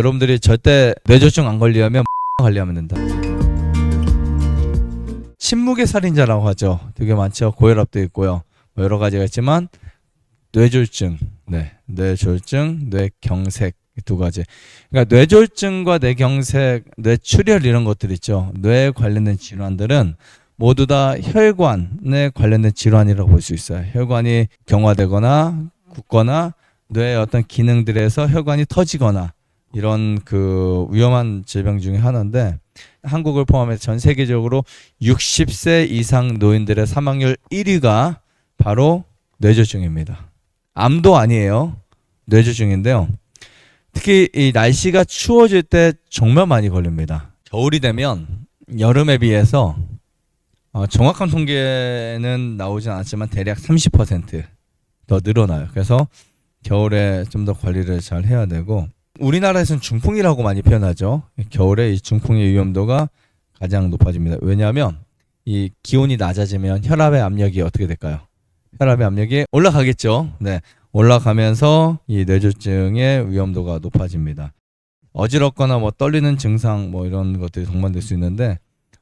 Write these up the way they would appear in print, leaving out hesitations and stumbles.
여러분들이 절대 뇌졸중 안 걸리려면 관리하면 된다. 침묵의 살인자라고 하죠. 되게 많죠. 고혈압도 있고요. 뭐 여러 가지가 있지만 뇌졸중, 뇌졸중, 뇌경색 두 가지. 그러니까 뇌졸중과 뇌경색, 뇌출혈 이런 것들 있죠. 뇌에 관련된 질환들은 모두 다 혈관에 관련된 질환이라고 볼 수 있어요. 혈관이 경화되거나 굳거나 뇌의 어떤 기능들에서 혈관이 터지거나 이런 그 위험한 질병 중에 하나인데, 한국을 포함해서 전 세계적으로 60세 이상 노인들의 사망률 1위가 바로 뇌졸중입니다. 암도 아니에요. 뇌졸중인데요. 특히 이 날씨가 추워질 때 정말 많이 걸립니다. 겨울이 되면 여름에 비해서 정확한 통계는 나오진 않았지만 대략 30% 더 늘어나요. 그래서 겨울에 좀 더 관리를 잘 해야 되고, 우리나라에서는 중풍이라고 많이 표현하죠. 겨울에 이 중풍의 위험도가 가장 높아집니다. 왜냐하면 이 기온이 낮아지면 혈압의 압력이 어떻게 될까요? 혈압의 압력이 올라가겠죠. 네, 올라가면서 이 뇌졸중의 위험도가 높아집니다. 어지럽거나 뭐 떨리는 증상 뭐 이런 것들이 동반될 수 있는데,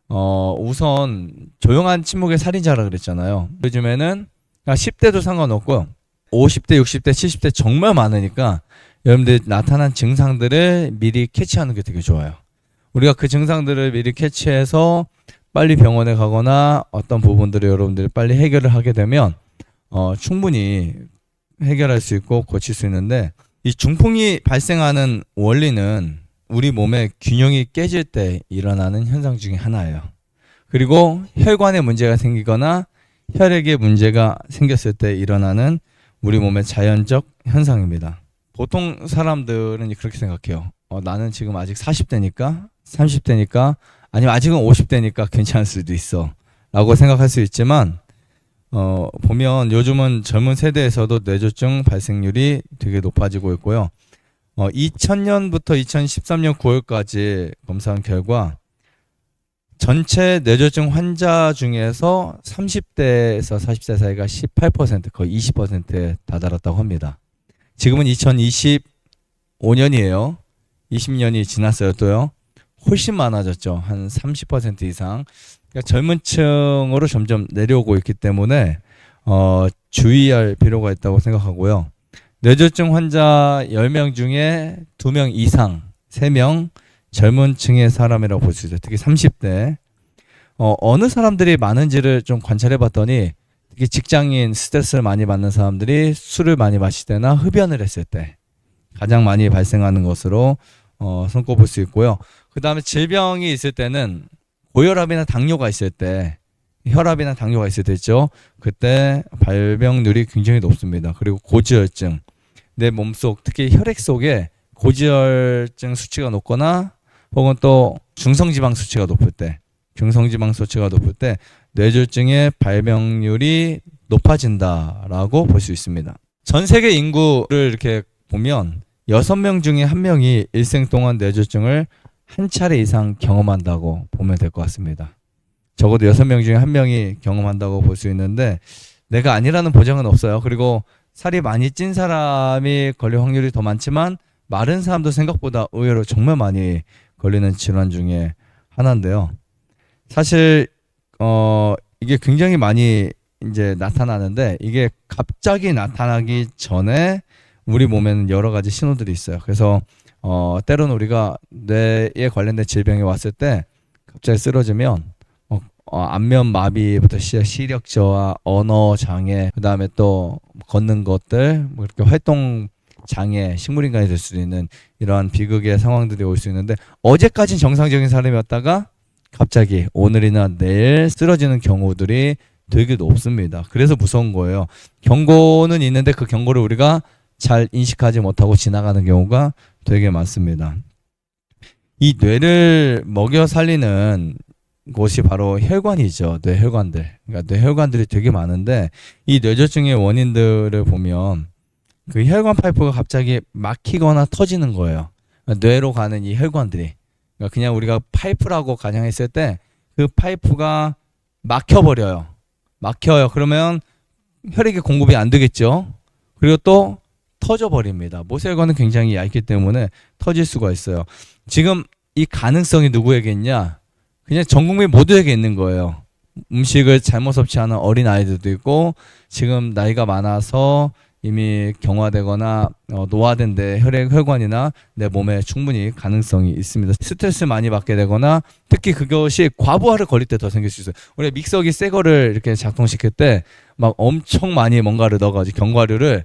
우선 조용한 침묵의 살인자라 그랬잖아요. 요즘에는 10대도 상관없고요. 50대, 60대, 70대 정말 많으니까 여러분들 나타난 증상들을 미리 캐치하는 게 되게 좋아요. 우리가 그 증상들을 미리 캐치해서 빨리 병원에 가거나 어떤 부분들을 여러분들이 빨리 해결을 하게 되면 충분히 해결할 수 있고 고칠 수 있는데, 이 중풍이 발생하는 원리는 우리 몸의 균형이 깨질 때 일어나는 현상 중에 하나예요. 그리고 혈관에 문제가 생기거나 혈액에 문제가 생겼을 때 일어나는 우리 몸의 자연적 현상입니다. 보통 사람들은 그렇게 생각해요. 나는 지금 아직 40대니까 30대니까 아니면 아직은 50대니까 괜찮을 수도 있어 라고 생각할 수 있지만, 보면 요즘은 젊은 세대에서도 뇌졸중 발생률이 되게 높아지고 있고요. 2000년부터 2013년 9월까지 검사한 결과 전체 뇌졸중 환자 중에서 30대에서 40대 사이가 18%, 거의 20%에 다다랐다고 합니다. 지금은 2025년이에요. 20년이 지났어요. 또요. 훨씬 많아졌죠. 한 30% 이상. 그러니까 젊은 층으로 점점 내려오고 있기 때문에 주의할 필요가 있다고 생각하고요. 뇌졸중 환자 10명 중에 2명 이상, 3명 젊은 층의 사람이라고 볼 수 있어요. 특히 30대. 어느 사람들이 많은지를 좀 관찰해 봤더니, 특히 직장인, 스트레스를 많이 받는 사람들이 술을 많이 마실 때나 흡연을 했을 때 가장 많이 발생하는 것으로 손꼽을 수 있고요. 그 다음에 질병이 있을 때는 고혈압이나 당뇨가 있을 때, 혈압이나 당뇨가 있을 때 있죠. 그때 발병률이 굉장히 높습니다. 그리고 고지혈증, 내 몸속 특히 혈액 속에 고지혈증 수치가 높거나 혹은 또 중성지방 수치가 높을 때, 뇌졸중의 발병률이 높아진다라고 볼 수 있습니다. 전 세계 인구를 이렇게 보면 6명 중에 1명이 일생 동안 뇌졸중을 한 차례 이상 경험한다고 보면 될 것 같습니다. 적어도 6명 중에 1명이 경험한다고 볼 수 있는데, 내가 아니라는 보장은 없어요. 그리고 살이 많이 찐 사람이 걸릴 확률이 더 많지만 마른 사람도 생각보다 의외로 정말 많이 걸리는 질환 중에 하나인데요. 사실 이게 굉장히 많이 이제 나타나는데, 이게 갑자기 나타나기 전에 우리 몸에는 여러 가지 신호들이 있어요. 그래서 때로는 우리가 뇌에 관련된 질병이 왔을 때 갑자기 쓰러지면 안면 마비부터 시력 저하, 언어 장애, 그 다음에 또 걷는 것들, 뭐 이렇게 활동 장애, 식물인간이 될 수도 있는 이러한 비극의 상황들이 올 수 있는데, 어제까지는 정상적인 사람이었다가 갑자기 오늘이나 내일 쓰러지는 경우들이 되게 높습니다. 그래서 무서운 거예요. 경고는 있는데 그 경고를 우리가 잘 인식하지 못하고 지나가는 경우가 되게 많습니다. 이 뇌를 먹여 살리는 곳이 바로 혈관이죠. 뇌혈관들. 그러니까 뇌혈관들이 되게 많은데, 이 뇌졸중의 원인들을 보면 그 혈관 파이프가 갑자기 막히거나 터지는 거예요. 뇌로 가는 이 혈관들이. 그러니까 그냥 우리가 파이프라고 가정했을 때 그 파이프가 막혀버려요. 막혀요. 그러면 혈액이 공급이 안 되겠죠. 그리고 또 터져버립니다. 모세혈관은 굉장히 얇기 때문에 터질 수가 있어요. 지금 이 가능성이 누구에게 있냐? 그냥 전 국민 모두에게 있는 거예요. 음식을 잘못 섭취하는 어린 아이들도 있고, 지금 나이가 많아서 이미 경화되거나 노화된 데 혈관이나 내 몸에 충분히 가능성이 있습니다. 스트레스 많이 받게 되거나, 특히 그것이 과부하를 걸릴 때 더 생길 수 있어요. 우리가 믹서기 새 거를 이렇게 작동시킬 때 막 엄청 많이 뭔가를 넣어가지고 견과류를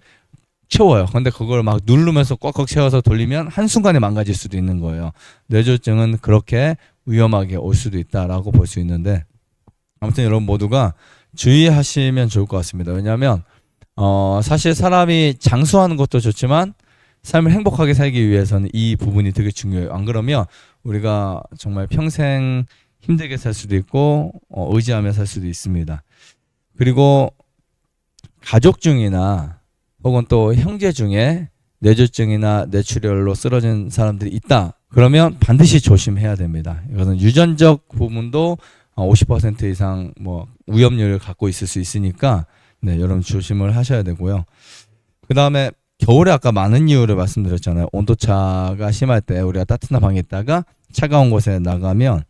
채워요. 근데 그걸 막 누르면서 꽉꽉 채워서 돌리면 한순간에 망가질 수도 있는 거예요. 뇌졸중은 그렇게 위험하게 올 수도 있다라고 볼 수 있는데, 아무튼 여러분 모두가 주의하시면 좋을 것 같습니다. 왜냐하면 사실 사람이 장수하는 것도 좋지만 삶을 행복하게 살기 위해서는 이 부분이 되게 중요해요. 안 그러면 우리가 정말 평생 힘들게 살 수도 있고 의지하며 살 수도 있습니다. 그리고 가족 중이나 혹은 또 형제 중에 뇌졸중이나 뇌출혈로 쓰러진 사람들이 있다. 그러면 반드시 조심해야 됩니다. 이것은 유전적 부분도 50% 이상 뭐 위험률을 갖고 있을 수 있으니까 네, 여러분 조심을 하셔야 되고요. 그 다음에 겨울에 아까 많은 이유를 말씀드렸잖아요. 온도차가 심할 때 우리가 따뜻한 방에 있다가 차가운 곳에 나가면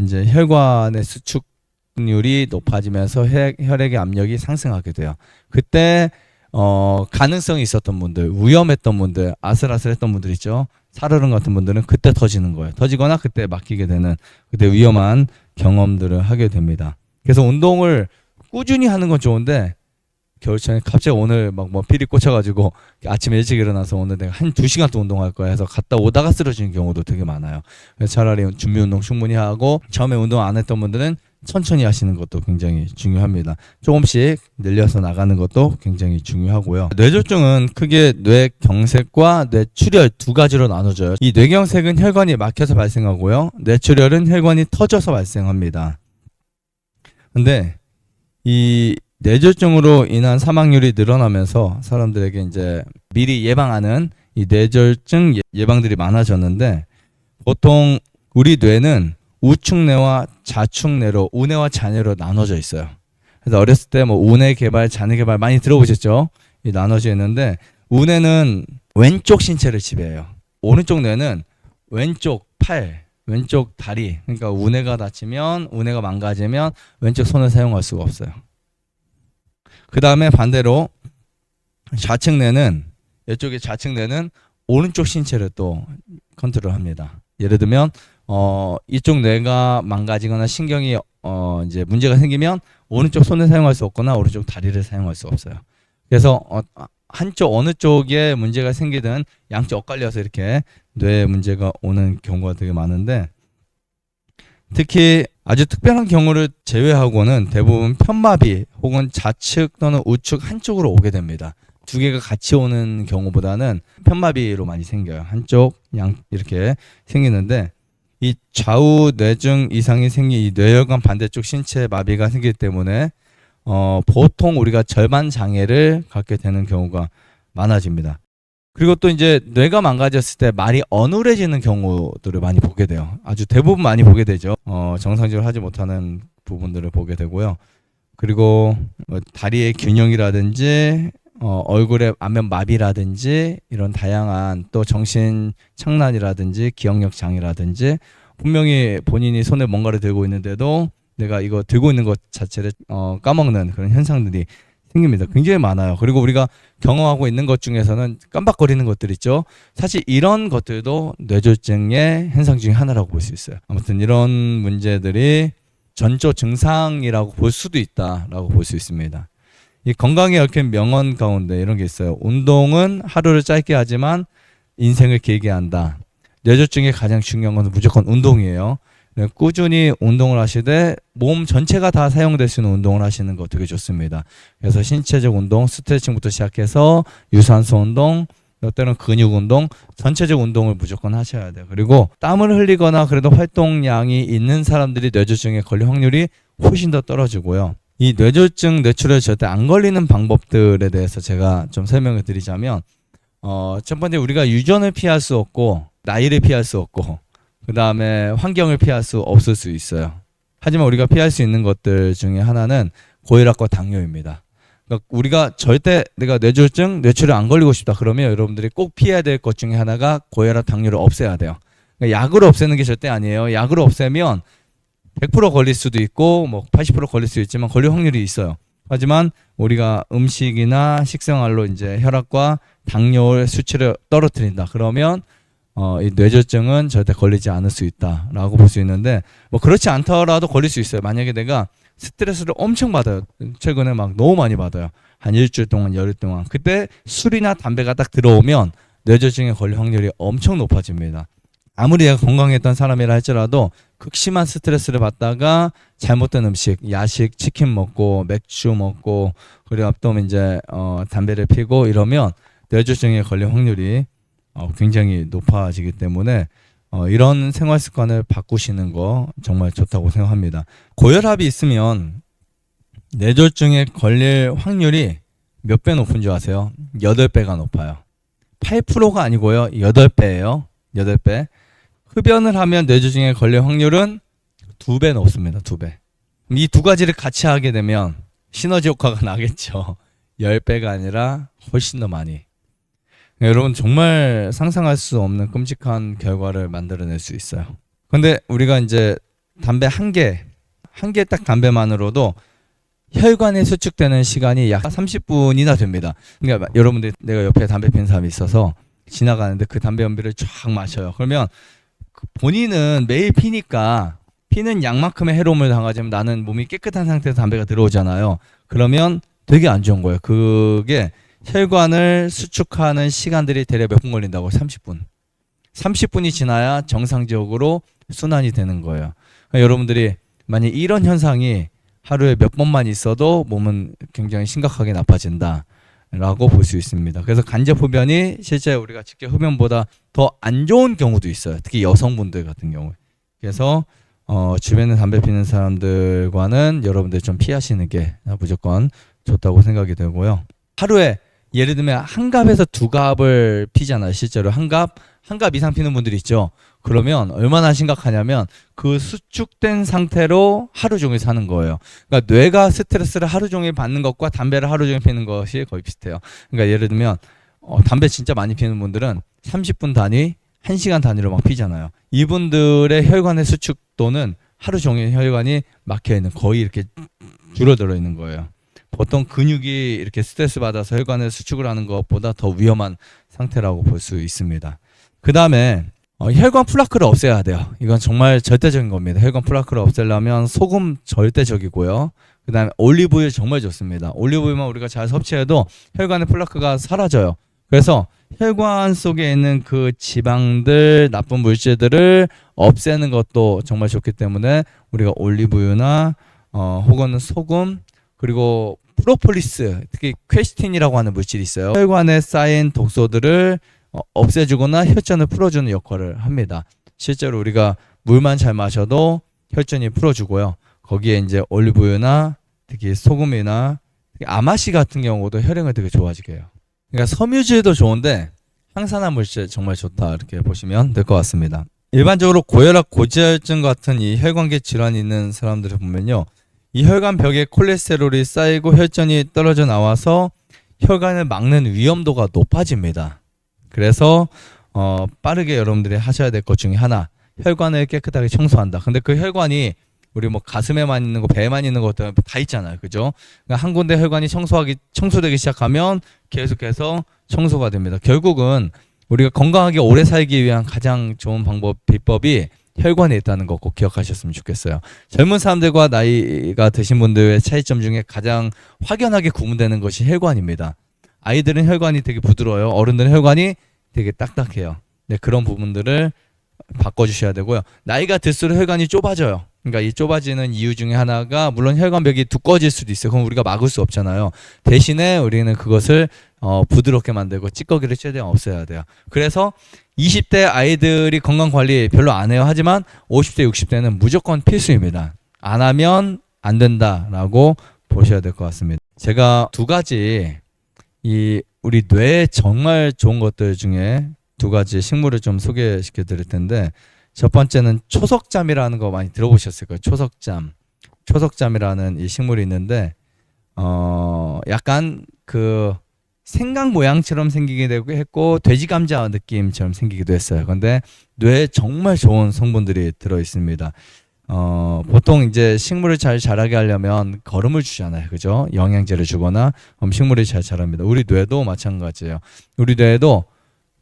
이제 혈관의 수축률이 높아지면서 혈액의 압력이 상승하게 돼요. 그때 가능성이 있었던 분들, 위험했던 분들, 아슬아슬했던 분들 있죠. 살얼음 같은 분들은 그때 터지는 거예요. 터지거나 그때 막히게 되는 그때 위험한 경험들을 하게 됩니다. 그래서 운동을 꾸준히 하는 건 좋은데 겨울철에 갑자기 오늘 막 뭐 필이 꽂혀가지고 아침에 일찍 일어나서 오늘 내가 한 2시간 또 운동할 거야 해서 갔다 오다가 쓰러지는 경우도 되게 많아요. 그래서 차라리 준비 운동 충분히 하고 처음에 운동 안 했던 분들은 천천히 하시는 것도 굉장히 중요합니다. 조금씩 늘려서 나가는 것도 굉장히 중요하고요. 뇌졸중은 크게 뇌경색과 뇌출혈 두 가지로 나눠져요. 이 뇌경색은 혈관이 막혀서 발생하고요. 뇌출혈은 혈관이 터져서 발생합니다. 근데 이 뇌졸중으로 인한 사망률이 늘어나면서 사람들에게 이제 미리 예방하는 이 뇌졸중 예방들이 많아졌는데, 보통 우리 뇌는 우측뇌와 좌측뇌로, 우뇌와 좌뇌로 나눠져 있어요. 그래서 어렸을 때 뭐 우뇌 개발, 좌뇌 개발 많이 들어보셨죠? 이 나눠져 있는데, 우뇌는 왼쪽 신체를 지배해요. 오른쪽 뇌는 왼쪽 팔, 왼쪽 다리, 그러니까 우뇌가 다치면, 우뇌가 망가지면 왼쪽 손을 사용할 수가 없어요. 그 다음에 반대로 좌측뇌는, 이쪽의 좌측뇌는 오른쪽 신체를 또 컨트롤합니다. 예를 들면 이쪽 뇌가 망가지거나 신경이 이제 문제가 생기면 오른쪽 손을 사용할 수 없거나 오른쪽 다리를 사용할 수 없어요. 그래서 한쪽 어느 쪽에 문제가 생기든 양쪽 엇갈려서 이렇게 뇌에 문제가 오는 경우가 되게 많은데, 특히 아주 특별한 경우를 제외하고는 대부분 편마비 혹은 좌측 또는 우측 한쪽으로 오게 됩니다. 두 개가 같이 오는 경우보다는 편마비로 많이 생겨요. 한쪽, 양 이렇게 생기는데, 이 좌우 뇌중 이상이 생긴 이 뇌혈관 반대쪽 신체 마비가 생기기 때문에 보통 우리가 절반 장애를 갖게 되는 경우가 많아집니다. 그리고 또 이제 뇌가 망가졌을 때 말이 어눌해지는 경우들을 많이 보게 돼요. 아주 대부분 많이 보게 되죠. 정상적으로 하지 못하는 부분들을 보게 되고요. 그리고 다리의 균형이라든지 얼굴의 안면 마비라든지 이런 다양한 또 정신 착란이라든지 기억력 장애라든지, 분명히 본인이 손에 뭔가를 들고 있는데도 내가 이거 들고 있는 것 자체를 까먹는 그런 현상들이 생깁니다. 굉장히 많아요. 그리고 우리가 경험하고 있는 것 중에서는 깜빡거리는 것들 있죠. 사실 이런 것들도 뇌졸중의 현상 중에 하나라고 볼 수 있어요. 아무튼 이런 문제들이 전조 증상이라고 볼 수도 있다라고 볼 수 있습니다. 이 건강에 얽힌 명언 가운데 이런 게 있어요. 운동은 하루를 짧게 하지만 인생을 길게 한다. 뇌졸중에 가장 중요한 건 무조건 운동이에요. 꾸준히 운동을 하시되 몸 전체가 다 사용될 수 있는 운동을 하시는 거 되게 좋습니다. 그래서 신체적 운동, 스트레칭부터 시작해서 유산소 운동, 때로는 근육 운동, 전체적 운동을 무조건 하셔야 돼요. 그리고 땀을 흘리거나 그래도 활동량이 있는 사람들이 뇌졸중에 걸릴 확률이 훨씬 더 떨어지고요. 이 뇌졸중, 뇌출혈 절대 안 걸리는 방법들에 대해서 제가 좀 설명을 드리자면, 첫 번째 우리가 유전을 피할 수 없고 나이를 피할 수 없고 그 다음에 환경을 피할 수 없을 수 있어요. 하지만 우리가 피할 수 있는 것들 중에 하나는 고혈압과 당뇨입니다. 그러니까 우리가 절대 내가 뇌졸중, 뇌출혈 안 걸리고 싶다 그러면 여러분들이 꼭 피해야 될 것 중에 하나가 고혈압, 당뇨를 없애야 돼요. 그러니까 약으로 없애는 게 절대 아니에요. 약으로 없애면 100% 걸릴 수도 있고 뭐 80% 걸릴 수 있지만 걸릴 확률이 있어요. 하지만 우리가 음식이나 식생활로 이제 혈압과 당뇨의 수치를 떨어뜨린다. 그러면 이 뇌졸중은 절대 걸리지 않을 수 있다라고 볼 수 있는데 뭐 그렇지 않더라도 걸릴 수 있어요. 만약에 내가 스트레스를 엄청 받아요. 최근에 막 너무 많이 받아요. 한 일주일 동안, 열흘 동안. 그때 술이나 담배가 딱 들어오면 뇌졸중에 걸릴 확률이 엄청 높아집니다. 아무리 내가 건강했던 사람이라 할지라도 극심한 스트레스를 받다가 잘못된 음식, 야식, 치킨 먹고 맥주 먹고 그리고 또 이제 담배를 피고 이러면 뇌졸중에 걸릴 확률이 굉장히 높아지기 때문에 이런 생활 습관을 바꾸시는 거 정말 좋다고 생각합니다. 고혈압이 있으면 뇌졸중에 걸릴 확률이 몇 배 높은 줄 아세요? 8배가 높아요. 8%가 아니고요. 8배예요. 8배. 흡연을 하면 뇌졸중에 걸릴 확률은 2배 높습니다. 2배. 이 두 가지를 같이 하게 되면 시너지 효과가 나겠죠. 10배가 아니라 훨씬 더 많이. 여러분 정말 상상할 수 없는 끔찍한 결과를 만들어낼 수 있어요. 근데 우리가 이제 담배 한 개 딱 담배만으로도 혈관에 수축되는 시간이 약 30분이나 됩니다. 그러니까 여러분들 내가 옆에 담배 피는 사람이 있어서 지나가는데 그 담배 연기를 쫙 마셔요. 그러면 본인은 매일 피니까 피는 양만큼의 해로움을 당하지만 나는 몸이 깨끗한 상태에서 담배가 들어오잖아요. 그러면 되게 안 좋은 거예요. 그게 혈관을 수축하는 시간들이 대략 몇 분 걸린다고? 30분. 30분이 지나야 정상적으로 순환이 되는 거예요. 그러니까 여러분들이 만약 이런 현상이 하루에 몇 번만 있어도 몸은 굉장히 심각하게 나빠진다 라고 볼 수 있습니다. 그래서 간접 흡연이 실제 우리가 직접 흡연보다 더 안 좋은 경우도 있어요. 특히 여성분들 같은 경우에. 그래서 주변에 담배 피는 사람들과는 여러분들 좀 피하시는 게 무조건 좋다고 생각이 되고요. 하루에 예를 들면 한 갑에서 두 갑을 피잖아요. 실제로 한 갑 이상 피는 분들이 있죠. 그러면 얼마나 심각하냐면 그 수축된 상태로 하루 종일 사는 거예요. 그러니까 뇌가 스트레스를 하루 종일 받는 것과 담배를 하루 종일 피는 것이 거의 비슷해요. 그러니까 예를 들면 담배 진짜 많이 피는 분들은 30분 단위, 1시간 단위로 막 피잖아요. 이분들의 혈관의 수축도는 하루 종일 혈관이 막혀 있는 거의 이렇게 줄어들어 있는 거예요. 보통 근육이 이렇게 스트레스 받아서 혈관을 수축을 하는 것보다 더 위험한 상태라고 볼 수 있습니다. 그 다음에 혈관 플라크를 없애야 돼요. 이건 정말 절대적인 겁니다. 혈관 플라크를 없애려면 소금 절대적이고요. 그 다음에 올리브유 정말 좋습니다. 올리브유만 우리가 잘 섭취해도 혈관의 플라크가 사라져요. 그래서 혈관 속에 있는 그 지방들, 나쁜 물질들을 없애는 것도 정말 좋기 때문에 우리가 올리브유나 혹은 소금 그리고 프로폴리스, 특히 퀘스틴이라고 하는 물질이 있어요. 혈관에 쌓인 독소들을 없애주거나 혈전을 풀어주는 역할을 합니다. 실제로 우리가 물만 잘 마셔도 혈전이 풀어주고요. 거기에 이제 올리브유나 특히 소금이나 특히 아마시 같은 경우도 혈행을 되게 좋아지게 해요. 그러니까 섬유질도 좋은데 항산화 물질 정말 좋다 이렇게 보시면 될 것 같습니다. 일반적으로 고혈압, 고지혈증 같은 이 혈관계 질환이 있는 사람들을 보면요. 이 혈관 벽에 콜레스테롤이 쌓이고 혈전이 떨어져 나와서 혈관을 막는 위험도가 높아집니다. 그래서 빠르게 여러분들이 하셔야 될 것 중에 하나, 혈관을 깨끗하게 청소한다. 근데 그 혈관이 우리 뭐 가슴에만 있는 거, 배에만 있는 것들 다 있잖아요. 그죠? 그러니까 한 군데 혈관이 청소되기 시작하면 계속해서 청소가 됩니다. 결국은 우리가 건강하게 오래 살기 위한 가장 좋은 비법이 혈관에 있다는 거 꼭 기억하셨으면 좋겠어요. 젊은 사람들과 나이가 드신 분들의 차이점 중에 가장 확연하게 구분되는 것이 혈관입니다. 아이들은 혈관이 되게 부드러워요. 어른들은 혈관이 되게 딱딱해요. 네, 그런 부분들을 바꿔주셔야 되고요. 나이가 들수록 혈관이 좁아져요. 그러니까 이 좁아지는 이유 중에 하나가 물론 혈관벽이 두꺼워질 수도 있어요. 그럼 우리가 막을 수 없잖아요. 대신에 우리는 그것을 부드럽게 만들고 찌꺼기를 최대한 없애야 돼요. 그래서 20대 아이들이 건강관리 별로 안 해요. 하지만 50대, 60대는 무조건 필수입니다. 안 하면 안 된다라고 보셔야 될 것 같습니다. 제가 두 가지 우리 뇌에 정말 좋은 것들 중에 두 가지 식물을 좀 소개시켜 드릴 텐데 첫 번째는 초석잠이라는 거 많이 들어보셨을 거예요. 초석잠이라는 이 식물이 있는데 약간 그 생강 모양처럼 생기게 되고 했고 돼지 감자 느낌처럼 생기기도 했어요. 근데 뇌에 정말 좋은 성분들이 들어 있습니다. 보통 이제 식물을 잘 자라게 하려면 거름을 주잖아요. 그죠? 영양제를 주거나 식물이 잘 자랍니다. 우리 뇌도 마찬가지예요. 우리 뇌에도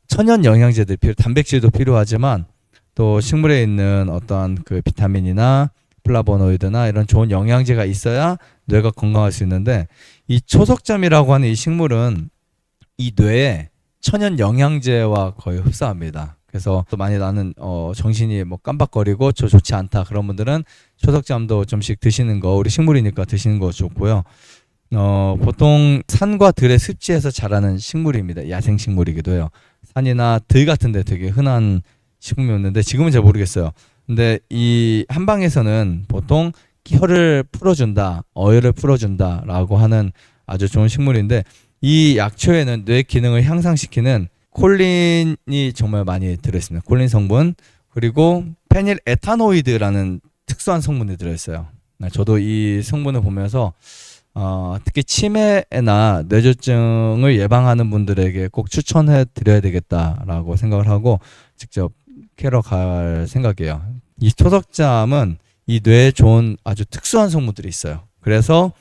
천연 영양제들 단백질도 필요하지만 또 식물에 있는 어떤 그 비타민이나 플라보노이드나 이런 좋은 영양제가 있어야 뇌가 건강할 수 있는데 이 초석잠이라고 하는 이 식물은 이 뇌에 천연 영양제와 거의 흡사합니다. 그래서 또 많이 나는 정신이 뭐 깜박거리고 좋지 않다 그런 분들은 초석잠도 좀씩 드시는 거 우리 식물이니까 드시는 거 좋고요. 보통 산과 들의 습지에서 자라는 식물입니다. 야생 식물이기도 해요. 산이나 들 같은 데 되게 흔한 식물이었는데 지금은 잘 모르겠어요. 근데 이 한방에서는 보통 혀를 풀어준다, 어혈을 풀어준다라고 하는 아주 좋은 식물인데 이 약초에는 뇌 기능을 향상시키는 콜린이 정말 많이 들어있습니다. 콜린 성분 그리고 페닐 에타노이드라는 특수한 성분이 들어있어요. 저도 이 성분을 보면서 특히 치매나 뇌졸중을 예방하는 분들에게 꼭 추천해 드려야 되겠다라고 생각을 하고 직접 캐러 갈 생각이에요. 이 초석잠은 이 뇌에 좋은 아주 특수한 성분들이 있어요. 그래서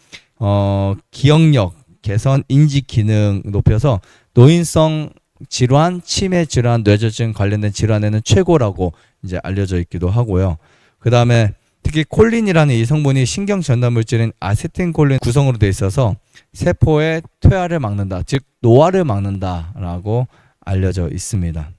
기억력 개선, 인지 기능 높여서 노인성 질환, 치매 질환, 뇌졸중 관련된 질환에는 최고라고 이제 알려져 있기도 하고요. 그 다음에 특히 콜린이라는 이 성분이 신경 전달 물질인 아세틸콜린 구성으로 되어 있어서 세포의 퇴화를 막는다, 즉 노화를 막는다라고 알려져 있습니다.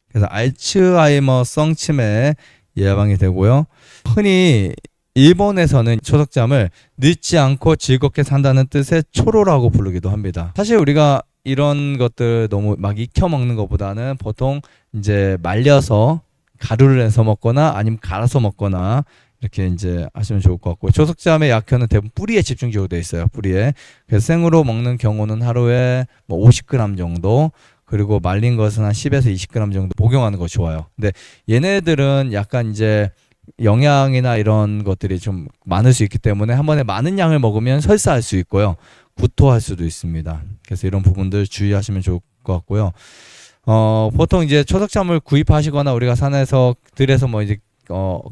그래서 알츠하이머성 치매 예방이 되고요. 흔히 일본에서는 초석잠을 늦지 않고 즐겁게 산다는 뜻의 초로라고 부르기도 합니다. 사실 우리가 이런 것들 너무 막 익혀 먹는 것보다는 보통 이제 말려서 가루를 내서 먹거나 아니면 갈아서 먹거나 이렇게 이제 하시면 좋을 것 같고 초석잠의 약효는 대부분 뿌리에 집중적으로 되어 있어요. 뿌리에. 그래서 생으로 먹는 경우는 하루에 뭐 50g 정도 그리고 말린 것은 한 10에서 20g 정도 복용하는 거 좋아요. 근데 얘네들은 약간 이제 영양이나 이런 것들이 좀 많을 수 있기 때문에 한 번에 많은 양을 먹으면 설사할 수 있고요. 구토할 수도 있습니다. 그래서 이런 부분들 주의하시면 좋을 것 같고요. 보통 이제 초석잠을 구입하시거나 우리가 산에서 들에서 뭐 이제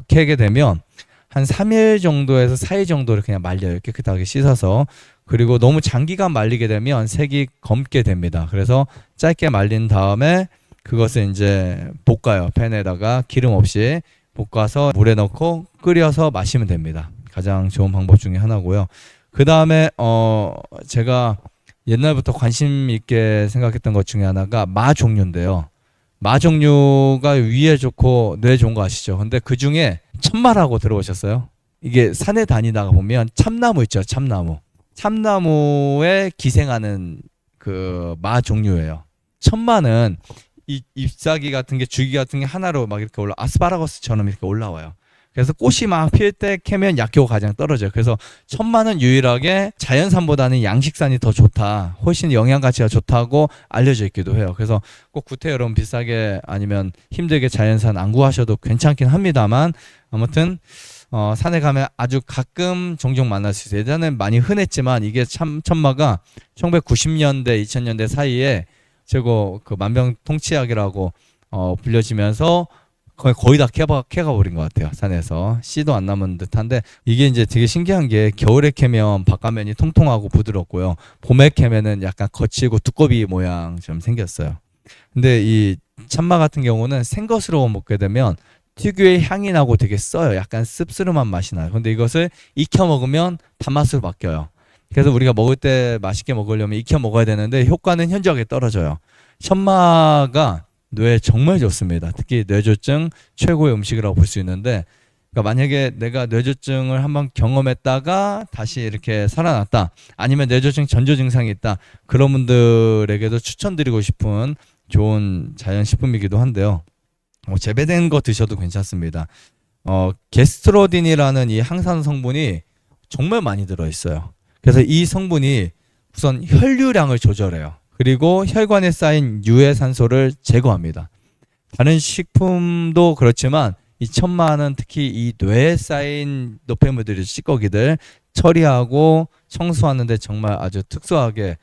캐게 되면 한 3일 정도에서 4일 정도를 그냥 말려요. 깨끗하게 씻어서. 그리고 너무 장기간 말리게 되면 색이 검게 됩니다. 그래서 짧게 말린 다음에 그것을 이제 볶아요. 팬에다가 기름 없이 볶아서 물에 넣고 끓여서 마시면 됩니다. 가장 좋은 방법 중에 하나고요. 그 다음에 제가 옛날부터 관심 있게 생각했던 것 중에 하나가 마 종류인데요. 마 종류가 위에 좋고 뇌에 좋은 거 아시죠? 근데 그 중에 참마라고 들어보셨어요? 이게 산에 다니다가 보면 참나무 있죠? 참나무에 기생하는 그 마 종류예요. 천마는 이 잎사귀 같은 게 줄기 같은 게 하나로 막 이렇게 아스파라거스처럼 이렇게 올라와요. 그래서 꽃이 막 필 때 캐면 약효가 가장 떨어져요. 그래서 천마는 유일하게 자연산보다는 양식산이 더 좋다, 훨씬 영양 가치가 좋다고 알려져 있기도 해요. 그래서 꼭 구태 여러분 비싸게 아니면 힘들게 자연산 안 구하셔도 괜찮긴 합니다만 아무튼 산에 가면 아주 가끔 종종 만날 수 있어요. 예전엔 많이 흔했지만 이게 천마가 1990년대 2000년대 사이에 최고 그 만병통치약이라고 불려지면서 거의 다 캐가 버린 것 같아요. 산에서 씨도 안 남은 듯한데 이게 이제 되게 신기한 게 겨울에 캐면 바깥면이 통통하고 부드럽고요. 봄에 캐면은 약간 거칠고 두꺼비 모양처럼 생겼어요. 근데 이 참마 같은 경우는 생것으로 먹게 되면 특유의 향이 나고 되게 써요. 약간 씁쓸한 맛이 나요. 근데 이것을 익혀 먹으면 단맛으로 바뀌어요. 그래서 우리가 먹을 때 맛있게 먹으려면 익혀 먹어야 되는데 효과는 현저하게 떨어져요. 천마가 뇌에 정말 좋습니다. 특히 뇌졸중 최고의 음식이라고 볼 수 있는데 그러니까 만약에 내가 뇌졸중을 한번 경험했다가 다시 이렇게 살아났다 아니면 뇌졸중 전조 증상이 있다 그런 분들에게도 추천드리고 싶은 좋은 자연식품이기도 한데요. 재배된 거 드셔도 괜찮습니다. 게스트로딘이라는 이 항산 성분이 정말 많이 들어있어요. 그래서 이 성분이 우선 혈류량을 조절해요. 그리고 혈관에 쌓인 유해 산소를 제거합니다. 다른 식품도 그렇지만 이 천마는 특히 이 뇌에 쌓인 노폐물들이 찌꺼기들 처리하고 청소하는데 정말 아주 특수하게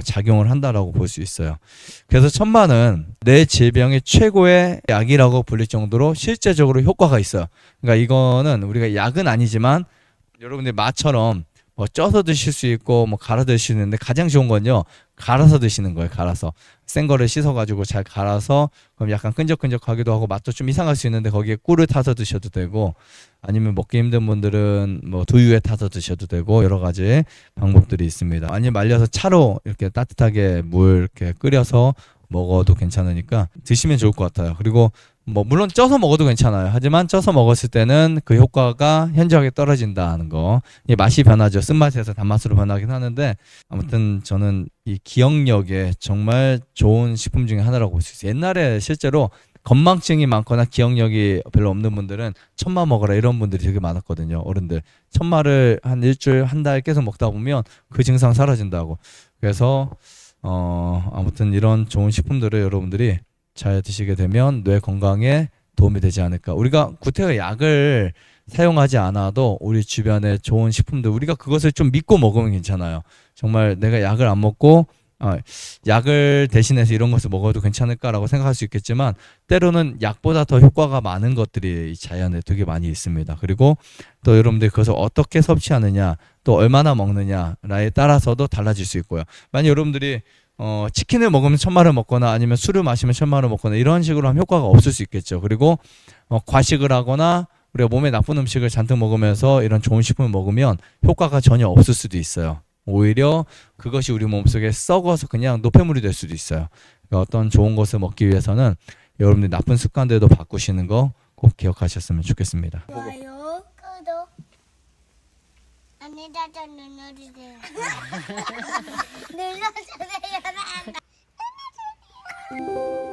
작용을 한다라고 볼 수 있어요. 그래서 천마는 뇌 질병의 최고의 약이라고 불릴 정도로 실제적으로 효과가 있어요. 그러니까 이거는 우리가 약은 아니지만 여러분들 마처럼 뭐 쪄서 드실 수 있고 뭐 갈아 드실 수 있는데 가장 좋은 건요. 갈아서 드시는 거예요. 갈아서 센 거를 씻어가지고 잘 갈아서 그럼 약간 끈적끈적하기도 하고 맛도 좀 이상할 수 있는데 거기에 꿀을 타서 드셔도 되고 아니면 먹기 힘든 분들은 뭐 두유에 타서 드셔도 되고 여러 가지 방법들이 있습니다. 아니면 말려서 차로 이렇게 따뜻하게 물 이렇게 끓여서 먹어도 괜찮으니까 드시면 좋을 것 같아요. 그리고 뭐 물론 쪄서 먹어도 괜찮아요. 하지만 쪄서 먹었을 때는 그 효과가 현저하게 떨어진다는 거. 이 맛이 변하죠. 쓴맛에서 단맛으로 변하긴 하는데 아무튼 저는 이 기억력에 정말 좋은 식품 중에 하나라고 볼 수 있어요. 옛날에 실제로 건망증이 많거나 기억력이 별로 없는 분들은 천마 먹어라 이런 분들이 되게 많았거든요. 어른들 천마를 한 일주일 한 달 계속 먹다 보면 그 증상 사라진다고. 그래서 아무튼 이런 좋은 식품들을 여러분들이 잘 드시게 되면 뇌 건강에 도움이 되지 않을까. 우리가 구태여 약을 사용하지 않아도 우리 주변에 좋은 식품들 우리가 그것을 좀 믿고 먹으면 괜찮아요. 정말 내가 약을 안 먹고 약을 대신해서 이런 것을 먹어도 괜찮을까라고 생각할 수 있겠지만 때로는 약보다 더 효과가 많은 것들이 이 자연에 되게 많이 있습니다. 그리고 또 여러분들이 그것을 어떻게 섭취하느냐 또 얼마나 먹느냐에 따라서도 달라질 수 있고요. 만약 여러분들이 치킨을 먹으면 천마를 먹거나 아니면 술을 마시면 천마를 먹거나 이런 식으로 하면 효과가 없을 수 있겠죠. 그리고 과식을 하거나 우리가 몸에 나쁜 음식을 잔뜩 먹으면서 이런 좋은 식품을 먹으면 효과가 전혀 없을 수도 있어요. 오히려 그것이 우리 몸속에 썩어서 그냥 노폐물이 될 수도 있어요. 그러니까 어떤 좋은 것을 먹기 위해서는 여러분들 나쁜 습관들도 바꾸시는 거 꼭 기억하셨으면 좋겠습니다. 좋아요, 구독, 안내자자 눌러주세요. 눌러주세요. 눌러주세요.